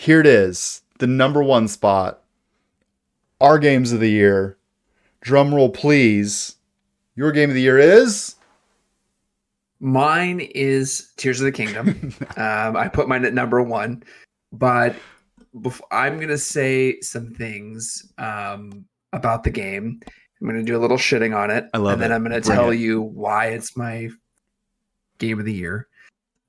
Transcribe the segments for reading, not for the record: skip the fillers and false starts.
here it is, the number one spot. Our games of the year. Drum roll, please. Your game of the year is. Mine is Tears of the Kingdom. I put mine at number one, but I'm gonna say some things about the game. I'm gonna do a little shitting on it, I love and then it. I'm gonna Bring tell it. you why it's my game of the year.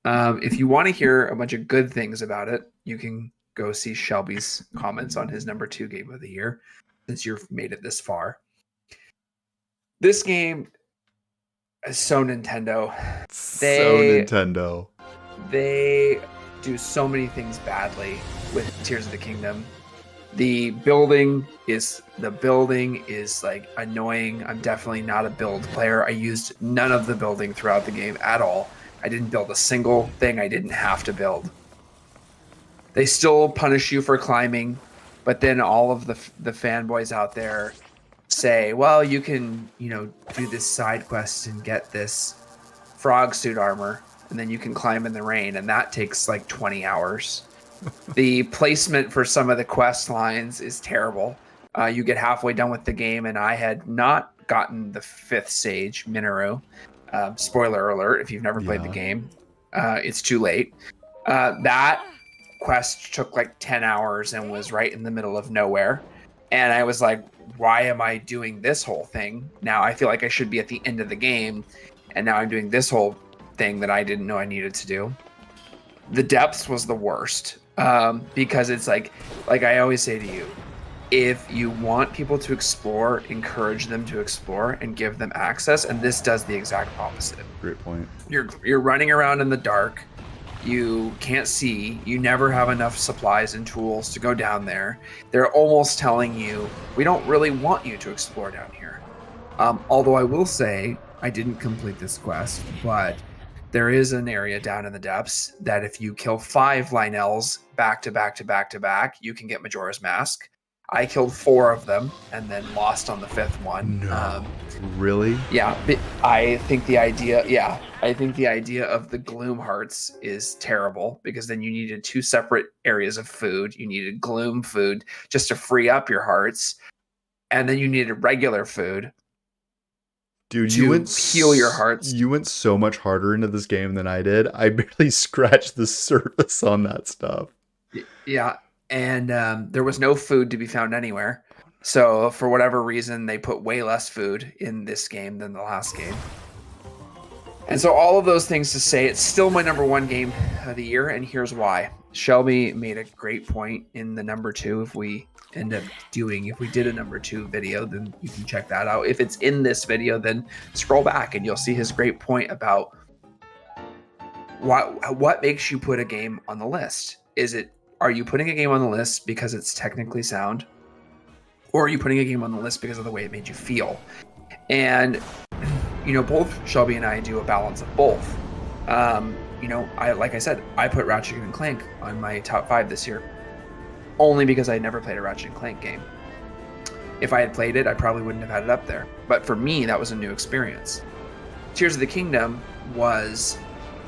If you want to hear a bunch of good things about it, you can go see Shelby's comments on his number two game of the year, since you've made it this far. This game is so Nintendo. So They Nintendo. they do so many things badly with Tears of the Kingdom. The building is like annoying. I'm definitely not a build player. I used none of the building throughout the game at all. I didn't build a single thing I didn't have to build. They still punish you for climbing, but then all of the fanboys out there say, "Well, you can, do this side quest and get this frog suit armor, and then you can climb in the rain," and that takes like 20 hours. The placement for some of the quest lines is terrible. You get halfway done with the game, and I had not gotten the fifth sage, Minoru. Spoiler alert, if you've never played the Yeah. game, it's too late. That quest took like 10 hours and was right in the middle of nowhere. And I was like, why am I doing this whole thing? Now I feel like I should be at the end of the game, and now I'm doing this whole thing that I didn't know I needed to do. The depths was the worst, because it's like I always say to you, if you want people to explore, encourage them to explore and give them access, and this does the exact opposite. Great point. You're running around in the dark, you can't see, you never have enough supplies and tools to go down there. They're almost telling you, we don't really want you to explore down here. Although I will say, I didn't complete this quest, but there is an area down in the depths that if you kill 5 Lynels back to back to back to back, you can get Majora's Mask. I killed 4 of them and then lost on the 5th one. No. Really? Yeah, I think the idea of the gloom hearts is terrible, because then you needed 2 separate areas of food. You needed gloom food just to free up your hearts, and then you needed regular food Dude, to heal your hearts. you went so much harder into this game than I did. I barely scratched the surface on that stuff. Yeah, and there was no food to be found anywhere. So for whatever reason, they put way less food in this game than the last game. And so all of those things to say, it's still my number one game of the year, and here's why. Shelby made a great point in the number two. If we did a number two video, then you can check that out. If it's in this video, then scroll back and you'll see his great point about what makes you put a game on the list. Are you putting a game on the list because it's technically sound? Or are you putting a game on the list because of the way it made you feel? And both Shelby and I do a balance of both. Like I said, I put Ratchet and Clank on my top 5 this year, only because I had never played a Ratchet and Clank game. If I had played it, I probably wouldn't have had it up there. But for me, that was a new experience. Tears of the Kingdom was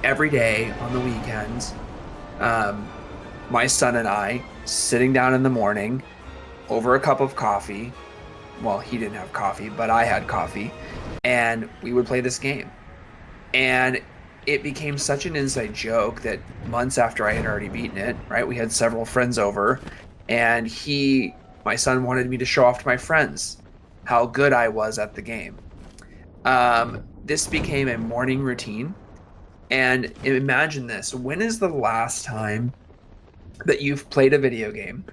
every day on the weekends. My son and I sitting down in the morning over a cup of coffee. Well, he didn't have coffee, but I had coffee. And we would play this game. And it became such an inside joke that months after I had already beaten it, right? We had several friends over, and my son wanted me to show off to my friends how good I was at the game. This became a morning routine. And imagine this. When is the last time that you've played a video game,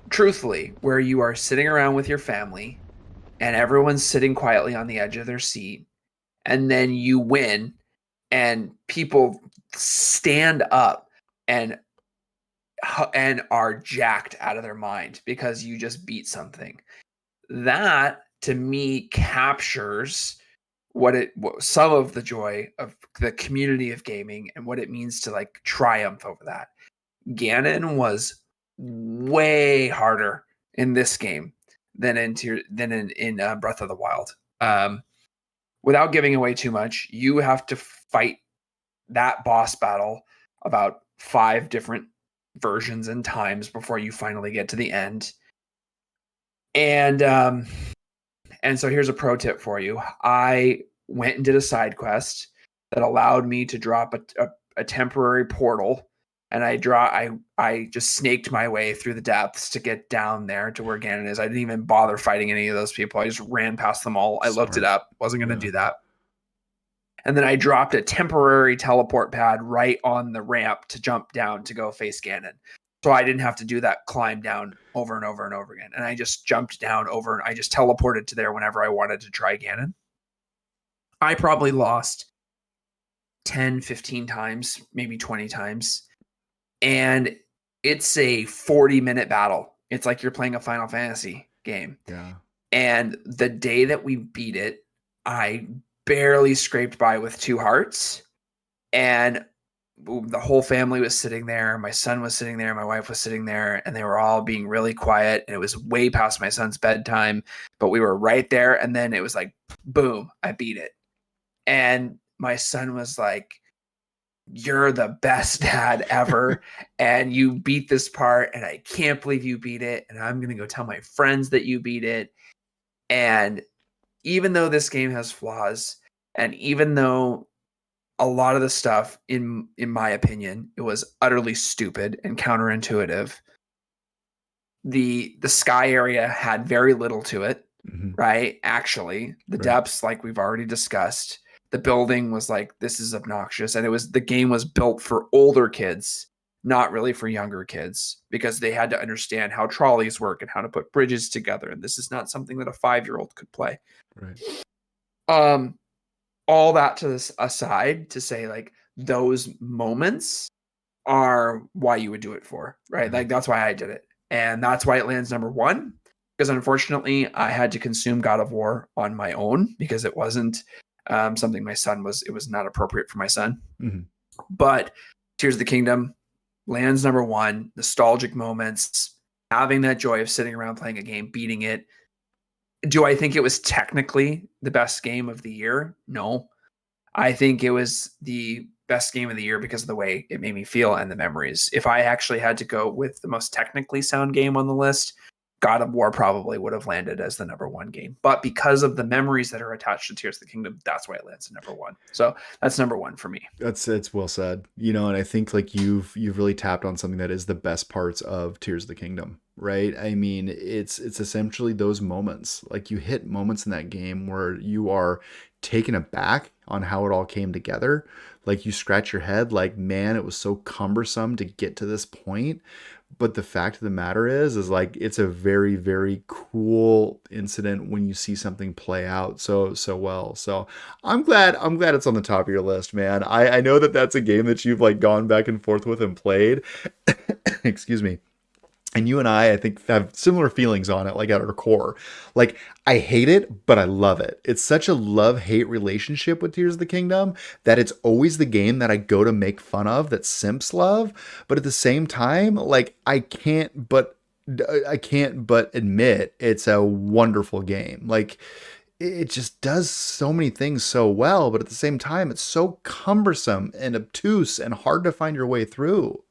truthfully, where you are sitting around with your family and everyone's sitting quietly on the edge of their seat, and then you win and people stand up and are jacked out of their mind because you just beat something? That to me captures some of the joy of the community of gaming and what it means to like triumph over that. Ganon was way harder in this game than in Breath of the Wild. Without giving away too much, you have to fight that boss battle about 5 different versions and times before you finally get to the end. And so here's a pro tip for you. I went and did a side quest that allowed me to drop a temporary portal, and I just snaked my way through the depths to get down there to where Ganon is. I didn't even bother fighting any of those people. I just ran past them all. I looked it up. Wasn't going to do that. And then I dropped a temporary teleport pad right on the ramp to jump down to go face Ganon. So I didn't have to do that climb down over and over and over again. And I just jumped down over and I just teleported to there whenever I wanted to try Ganon. I probably lost 10, 15 times, maybe 20 times. And it's a 40-minute battle. It's like you're playing a Final Fantasy game. Yeah. And the day that we beat it, I barely scraped by with 2 hearts. And the whole family was sitting there. My son was sitting there. My wife was sitting there, and they were all being really quiet. And it was way past my son's bedtime, but we were right there. And then it was like, boom, I beat it. And my son was like, "You're the best dad ever. And you beat this part. And I can't believe you beat it. And I'm going to go tell my friends that you beat it." And even though this game has flaws, and even though a lot of the stuff, in my opinion, it was utterly stupid and counterintuitive, the sky area had very little to it, right? Actually, the depths, like we've already discussed, the building was like, this is obnoxious. And the game was built for older kids, not really for younger kids, because they had to understand how trolleys work and how to put bridges together. And this is not something that a 5-year-old could play. Right. All that to this aside, to say, like, those moments are why you would do it for, right? Like, that's why I did it. And that's why it lands number 1, because unfortunately I had to consume God of War on my own because it wasn't something my son it was not appropriate for my son. But Tears of the Kingdom lands number 1, nostalgic moments, having that joy of sitting around playing a game, beating it. Do I think it was technically the best game of the year? No. I think it was the best game of the year because of the way it made me feel and the memories. If I actually had to go with the most technically sound game on the list, God of War probably would have landed as the number 1 game. But because of the memories that are attached to Tears of the Kingdom, that's why it lands at number 1. So that's number 1 for me. It's well said. And I think like you've really tapped on something that is the best parts of Tears of the Kingdom, right? I mean, it's essentially those moments. Like, you hit moments in that game where you are taken aback on how it all came together. Like, you scratch your head like, man, it was so cumbersome to get to this point. But the fact of the matter is like, it's a very, very cool incident when you see something play out so well. So I'm glad it's on the top of your list, man. I know that's a game that you've like gone back and forth with and played. Excuse me. And you and I think, have similar feelings on it, like at our core. Like, I hate it, but I love it. It's such a love-hate relationship with Tears of the Kingdom that it's always the game that I go to make fun of, that simps love. But at the same time, like, I can't but admit it's a wonderful game. Like, it just does so many things so well, but at the same time, it's so cumbersome and obtuse and hard to find your way through.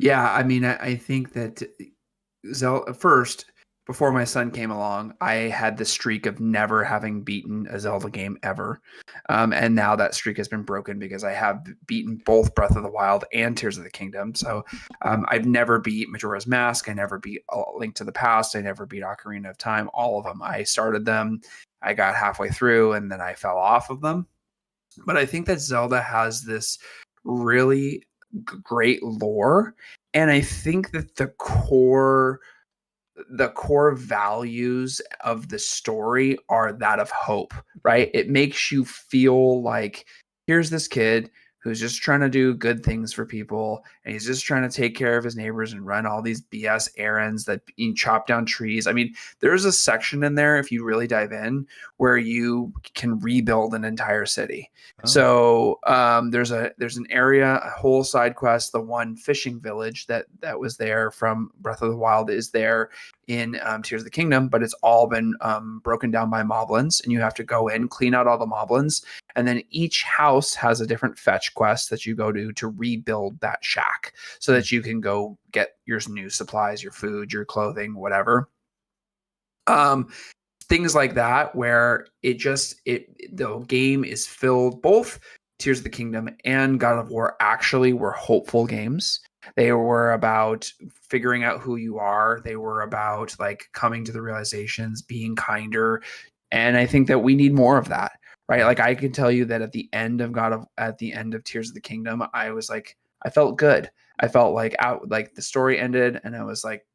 Yeah, I mean, I think that Zelda first, before my son came along, I had the streak of never having beaten a Zelda game ever. And now that streak has been broken because I have beaten both Breath of the Wild and Tears of the Kingdom. So I've never beat Majora's Mask. I never beat Link to the Past. I never beat Ocarina of Time. All of them. I started them. I got halfway through and then I fell off of them. But I think that Zelda has this really great lore, and I think that the core values of the story are that of hope, right? It makes you feel like, here's this kid who's just trying to do good things for people, and he's just trying to take care of his neighbors and run all these BS errands that chop down trees. I mean, there's a section in there, if you really dive in, where you can rebuild an entire city. Oh. So there's an area, a whole side quest, the one fishing village that was there from Breath of the Wild is there. in Tears of the Kingdom, but it's all been broken down by moblins, and you have to go in, clean out all the moblins, and then each house has a different fetch quest that you go to rebuild that shack so that you can go get your new supplies, your food, your clothing, whatever. Um, Things like that where the game is filled. Both Tears of the Kingdom and God of War actually were hopeful games. They were about figuring out who you are. They were about like coming to the realizations, being kinder. And I think that we need more of that. Right? Like I can tell you that at the end of Tears of the Kingdom, I was like I felt good. I felt like the story ended and I was like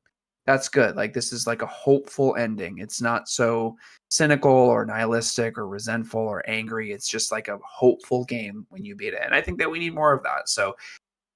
that's good. Like this is like a hopeful ending. It's not so cynical or nihilistic or resentful or angry. It's just like a hopeful game when you beat it. And I think that we need more of that. So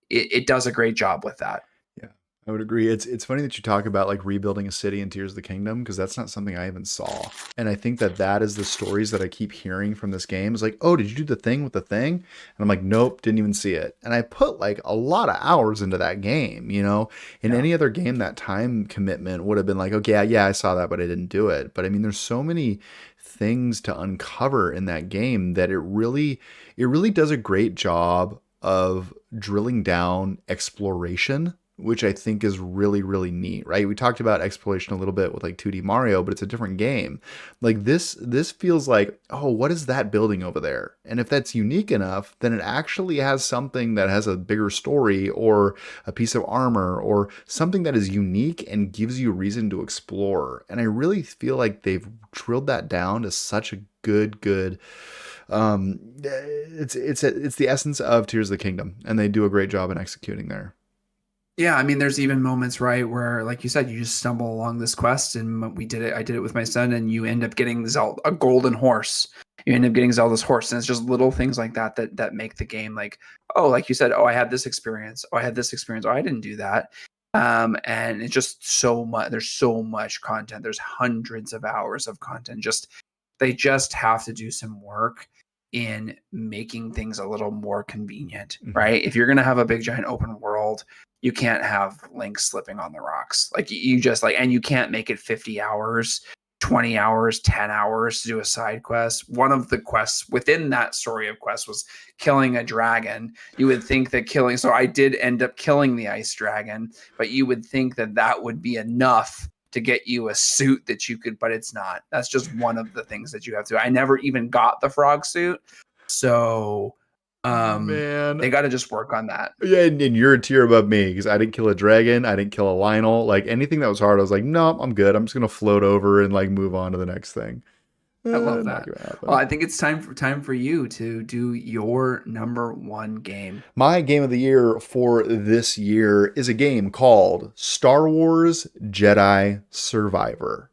it does a great job with that. Yeah, I would agree. It's funny that you talk about like rebuilding a city in Tears of the Kingdom because that's not something I even saw. And I think that that is the stories that I keep hearing from this game. Is like, oh, did you do the thing with the thing? And I'm like, nope, didn't even see it. And I put like a lot of hours into that game. You know, in Yeah. any other game, that time commitment would have been like, okay, yeah, I saw that, but I didn't do it. But I mean, there's so many things to uncover in that game that it really does a great job of drilling down exploration, which I think is really, really neat, right? We talked about exploration a little bit with like 2D Mario, but it's a different game. Like this feels like, oh, what is that building over there? And if that's unique enough, then it actually has something that has a bigger story or a piece of armor or something that is unique and gives you a reason to explore. And I really feel like they've drilled that down to such a good it's the essence of Tears of the Kingdom, and they do a great job in executing there. Yeah, I mean, there's even moments, right, where, like you said, you just stumble along this quest, and we did it. I did it with my son, and you end up getting a golden horse. You end up getting Zelda's horse, and it's just little things like that that make the game like, oh, like you said, oh, I had this experience. Oh, I had this experience. Oh, I didn't do that. And it's just so much. There's so much content. There's hundreds of hours of content. Just they just have to do some work in making things a little more convenient, Mhm. right? If you're going to have a big giant open world, you can't have Link slipping on the rocks. Like you just like, and you can't make it 50 hours, 20 hours, 10 hours to do a side quest. One of the quests within that story of quests was killing a dragon. You would think that so I did end up killing the ice dragon, but you would think that that would be enough to get you a suit that you could, but it's not. That's just one of the things that you have to. I never even got the frog suit. So Oh man. they got to just work on that. Yeah, and you're a tier above me because I didn't kill a dragon, I didn't kill a Lionel. Like anything that was hard, I was like, nope, I'm good. I'm just gonna float over and like move on to the next thing. I love Not that. gonna Well, happen. I think it's time for you to do your number one game. My game of the year for this year is a game called Star Wars Jedi Survivor.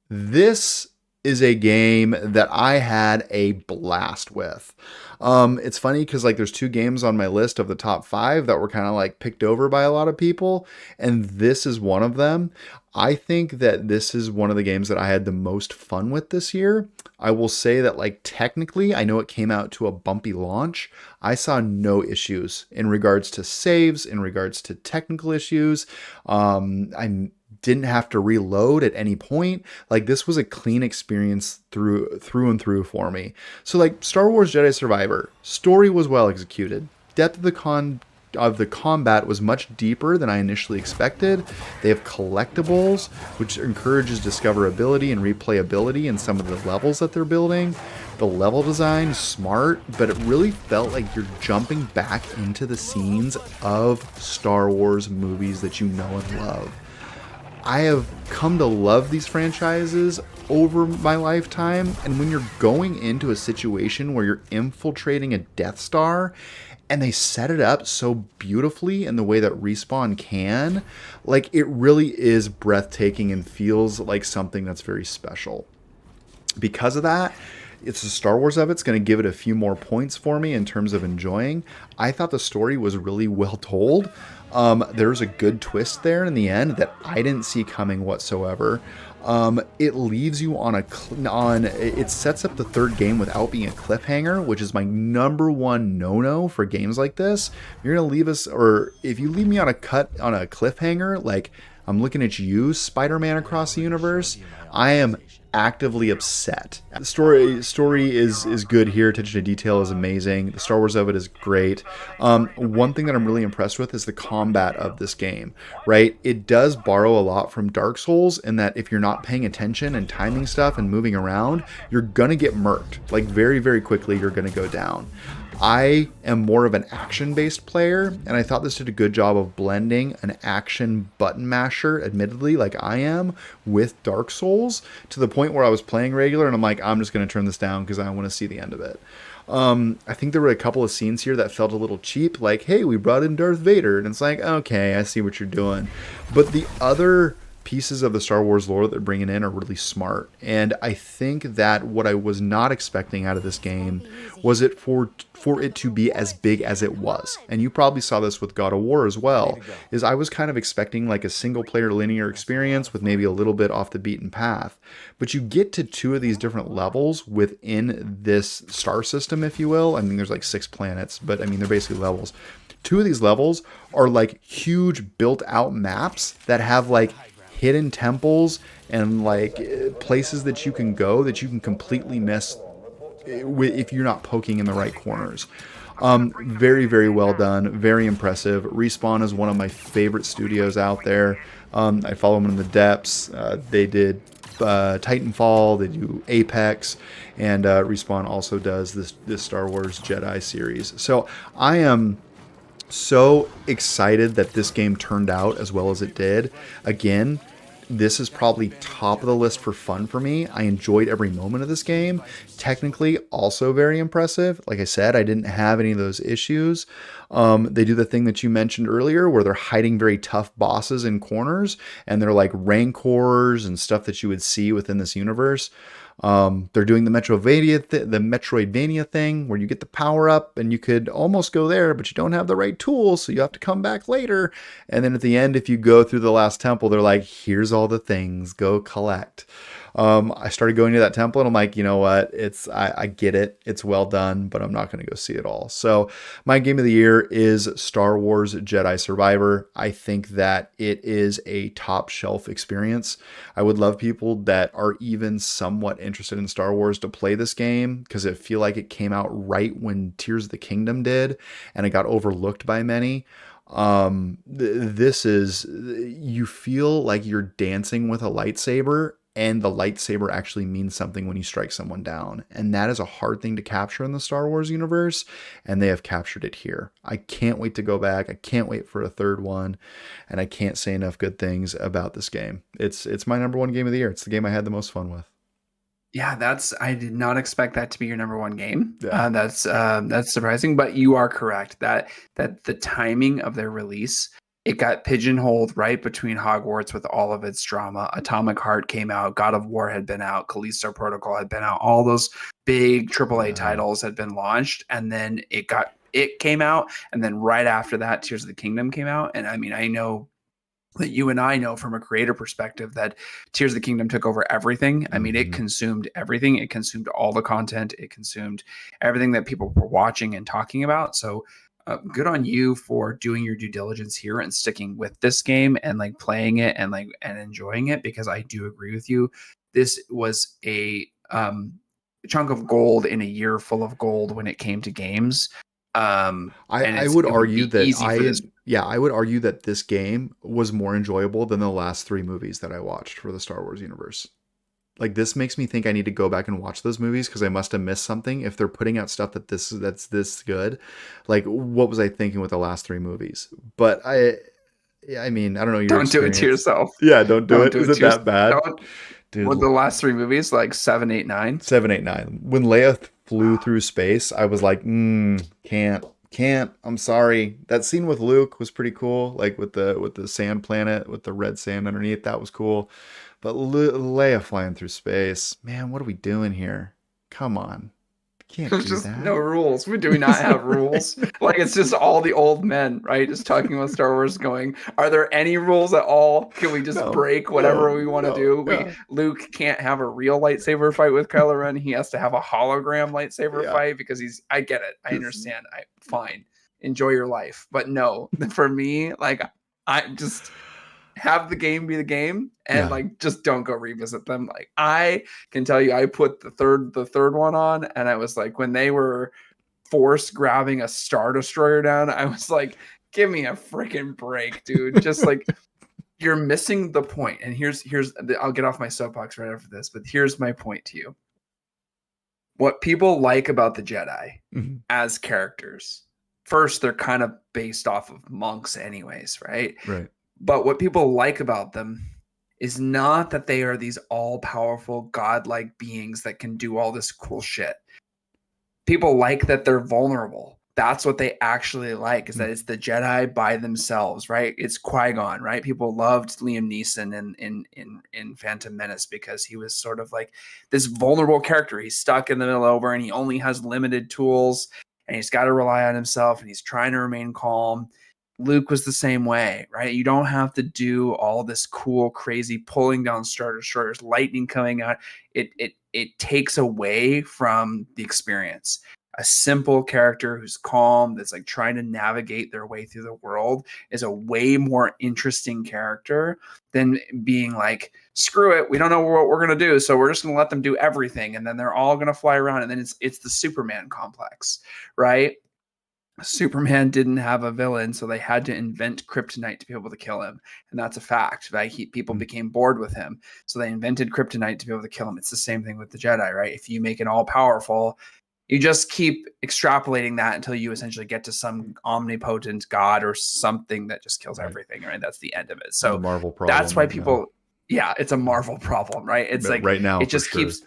This is a game that I had a blast with. It's funny because like there's two games on my list of the top five that were kind of like picked over by a lot of people, and this is one of them. I think that this is one of the games that I had the most fun with this year. I will say that like technically, I know it came out to a bumpy launch. I saw no issues in regards to saves, in regards to technical issues. I didn't have to reload at any point. Like this was a clean experience through and through for me. So like Star Wars Jedi Survivor, story was well executed. Depth of the combat was much deeper than I initially expected. They have collectibles, which encourages discoverability and replayability in some of the levels that they're building. The level design is smart, but it really felt like you're jumping back into the scenes of Star Wars movies that you know and love. I have come to love these franchises over my lifetime, and when you're going into a situation where you're infiltrating a Death Star and they set it up so beautifully in the way that Respawn can, like it really is breathtaking and feels like something that's very special. Because of that, it's the Star Wars of it's going to give it a few more points for me in terms of enjoying. I thought the story was really well told. There's a good twist there in the end that I didn't see coming whatsoever. It leaves you on it sets up the third game without being a cliffhanger, which is my number one no-no for games like this. You're gonna leave us, or if you leave me on a cliffhanger, like I'm looking at you, Spider-Man across the universe, I am actively upset. The story is good here. Attention to detail is amazing. The Star Wars of it is great. One thing that I'm really impressed with is the combat of this game. Right, it does borrow a lot from Dark Souls in that if you're not paying attention and timing stuff and moving around, you're gonna get murked. Like very very quickly, you're gonna go down. I am more of an action-based player, and I thought this did a good job of blending an action button masher, admittedly, like I am, with Dark Souls, to the point where I was playing regular, and I'm like, I'm just going to turn this down because I want to see the end of it. I think there were a couple of scenes here that felt a little cheap, like, hey, we brought in Darth Vader, and it's like, okay, I see what you're doing. But the other pieces of the Star Wars lore that they're bringing in are really smart. And I think that what I was not expecting out of this game was for it to be as big as it was. And you probably saw this with God of War as well. Is I was kind of expecting like a single player linear experience with maybe a little bit off the beaten path. But you get to two of these different levels within this star system, if you will. I mean, there's like 6 planets, but I mean, they're basically levels. Two of these levels are like huge built out maps that have like hidden temples and like places that you can go that you can completely miss if you're not poking in the right corners. Very, very well done. Very impressive. Respawn is one of my favorite studios out there. I follow them in the depths. They did Titanfall. They do Apex, and Respawn also does this Star Wars Jedi series. So I am so excited that this game turned out as well as it did. Again, this is probably top of the list for fun for me. I enjoyed every moment of this game. Technically, also very impressive. Like I said, I didn't have any of those issues. They do the thing that you mentioned earlier where they're hiding very tough bosses in corners, and they're like rancors and stuff that you would see within this universe. They're doing the Metroidvania thing where you get the power up and you could almost go there, but you don't have the right tools, so you have to come back later. And then at the end, if you go through the last temple, they're like, here's all the things, go collect. I started going to that temple and I'm like, you know what? I get it. It's well done, but I'm not going to go see it all. So my game of the year is Star Wars Jedi Survivor. I think that it is a top shelf experience. I would love people that are even somewhat interested in Star Wars to play this game because I feel like it came out right when Tears of the Kingdom did and it got overlooked by many. This is, you feel like you're dancing with a lightsaber, and the lightsaber actually means something when you strike someone down. And that is a hard thing to capture in the Star Wars universe, and they have captured it here. I can't wait to go back. I can't wait for a third one, and I can't say enough good things about this game. It's my number one game of the year. It's the game I had the most fun with. Yeah, I did not expect that to be your number one game. Yeah. That's surprising, but you are correct that the timing of their release, it got pigeonholed right between Hogwarts with all of its drama. Atomic Heart came out, God of War had been out, Callisto Protocol had been out, all those big AAA titles had been launched, and then it came out, and then right after that, Tears of the Kingdom came out. And I mean, I know that you and I know from a creator perspective that Tears of the Kingdom took over everything. I mean, it consumed everything. It consumed all the content. It consumed everything that people were watching and talking about. So good on you for doing your due diligence here and sticking with this game and like playing it and enjoying it, because I do agree with you. This was a chunk of gold in a year full of gold when it came to games. I would It would argue be that easy for this. I would argue that this game was more enjoyable than the last 3 movies that I watched for the Star Wars universe. Like this makes me think I need to go back and watch those movies because I must have missed something if they're putting out stuff that's this good. Like what was I thinking with the last 3 movies? But I mean, I don't know your Don't do it to experience. yourself. Yeah, don't do Don't it. do Is it it to that yourself. bad? Don't. Well, Dude, the last 3 movies, like 7, 8, 9. 7, 8, 9. When Leia flew through space, I was like, can't. I'm sorry. That scene with Luke was pretty cool, like with the sand planet with the red sand underneath. That was cool. But Leia flying through space, man, what are we doing here? Come on, can't There's do just no that. rules. We do not have rules. Like it's just all the old men, right? Just talking about Star Wars going, are there any rules at all? Can we just No, break no, whatever we want to no. do? Yeah, Luke can't have a real lightsaber fight with Kylo Ren. He has to have a hologram lightsaber yeah. fight because I get it. I Because understand. Fine. Enjoy your life. But no, for me, like I just have the game be the game and yeah, like just don't go revisit them. Like I can tell you I put the third one on and I was like when they were force grabbing a star destroyer down, I was like, give me a freaking break, dude. Just like you're missing the point. And here's I'll get off my soapbox right after this, but here's my point to you. What people like about the Jedi mhm, as characters, first, they're kind of based off of monks, anyways, right? right. But what people like about them is not that they are these all powerful, godlike beings that can do all this cool shit. People like that they're vulnerable. That's what they actually like, is Mm, that it's the Jedi by themselves, right? It's Qui-Gon, right? People loved Liam Neeson in Phantom Menace because he was sort of like this vulnerable character. He's stuck in the middle over and he only has limited tools and he's got to rely on himself and he's trying to remain calm. Luke was the same way, right? You don't have to do all this cool, crazy pulling down Star Destroyers, lightning coming out. It takes away from the experience. A simple character who's calm, that's like trying to navigate their way through the world, is a way more interesting character than being like, screw it, we don't know what we're gonna do, so we're just gonna let them do everything, and then they're all gonna fly around, and then it's the Superman complex, right? Superman didn't have a villain, so they had to invent kryptonite to be able to kill him, and that's a fact. Right? People mm, became bored with him, so they invented kryptonite to be able to kill him. It's the same thing with the Jedi, right? If you make it all powerful, you just keep extrapolating that until you essentially get to some omnipotent god or something that just kills right. everything, right? That's the end of it. The So Marvel that's why problem. Yeah. people, yeah, it's a Marvel problem, right? It's But like right now, it for just sure. keeps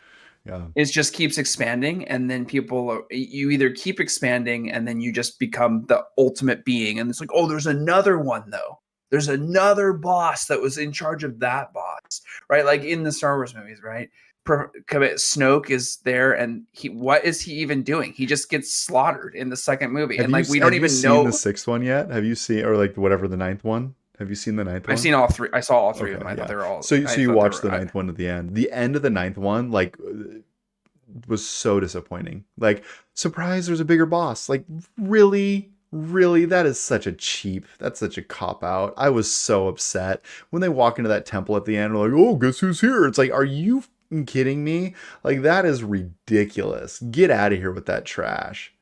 Yeah. it just keeps expanding, and then you either keep expanding and then you just become the ultimate being, and it's like, oh, there's another one though, there's another boss that was in charge of that boss, right? Like in the Star Wars movies, right? Snoke is there and what is he even doing? He just gets slaughtered in the second movie and like we don't Have you even seen the know. sixth one yet? Have you seen, or like whatever, the ninth one? Have you seen the ninth I've one? seen all three. I saw all three of Okay, them. I thought yeah. they were all, So I you thought they watched were the ninth one at the end. The end of the ninth one, like, was so disappointing. Like, surprise, there's a bigger boss. Like, really, really, that is such a cheap. That's such a cop out. I was so upset when they walk into that temple at the end. They're like, oh, guess who's here? It's like, are you f***ing kidding me? Like, that is ridiculous. Get out of here with that trash.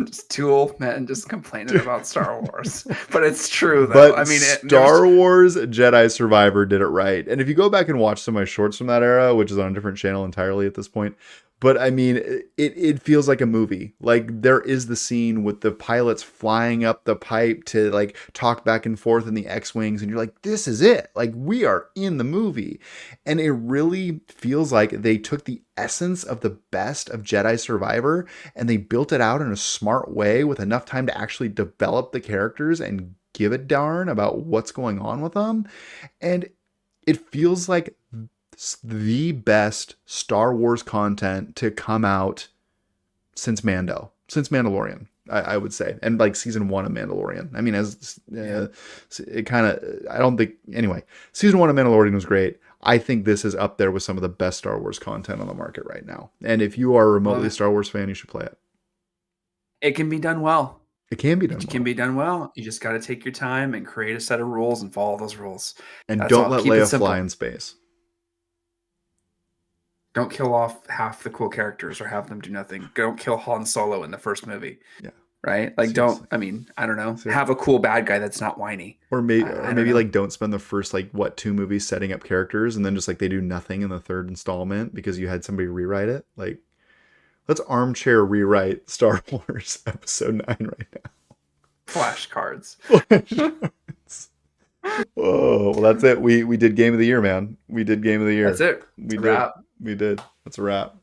just two old men just complaining about Star Wars. But it's true though. I But mean, there's Star Wars Jedi Survivor did it right. And if you go back and watch some of my shorts from that era, which is on a different channel entirely at this point, but I mean, it feels like a movie. Like there is the scene with the pilots flying up the pipe to like talk back and forth in the X-Wings, and you're like, this is it. Like we are in the movie. And it really feels like they took the essence of the best of Jedi Survivor and they built it out in a smart way with enough time to actually develop the characters and give a darn about what's going on with them. And it feels like the best Star Wars content to come out since since Mandalorian, I would say, and like season one of Mandalorian. I mean, yeah. it kind of, I don't think, anyway, season one of Mandalorian was great. I think this is up there with some of the best Star Wars content on the market right now. And if you are a remotely Well, a Star Wars fan, you should play it. it can be done well. It can be done It can well. be done well. You just got to take your time and create a set of rules and follow those rules. And That's don't all. let Keep it Leia fly simple. in space. Don't kill off half the cool characters or have them do nothing. Don't kill Han Solo in the first movie, Yeah, right? Like, don't. seriously. I mean, I don't know. Seriously. Have a cool bad guy that's not whiny. Or I don't maybe know. like don't spend the first like what two movies setting up characters and then just like they do nothing in the third installment because you had somebody rewrite it. Like let's armchair rewrite Star Wars Episode 9 right Flashcards. now. Whoa, well that's it. We did Game of the Year, man. We did Game of the That's Year. it. It's We a did. wrap. We did. That's a wrap.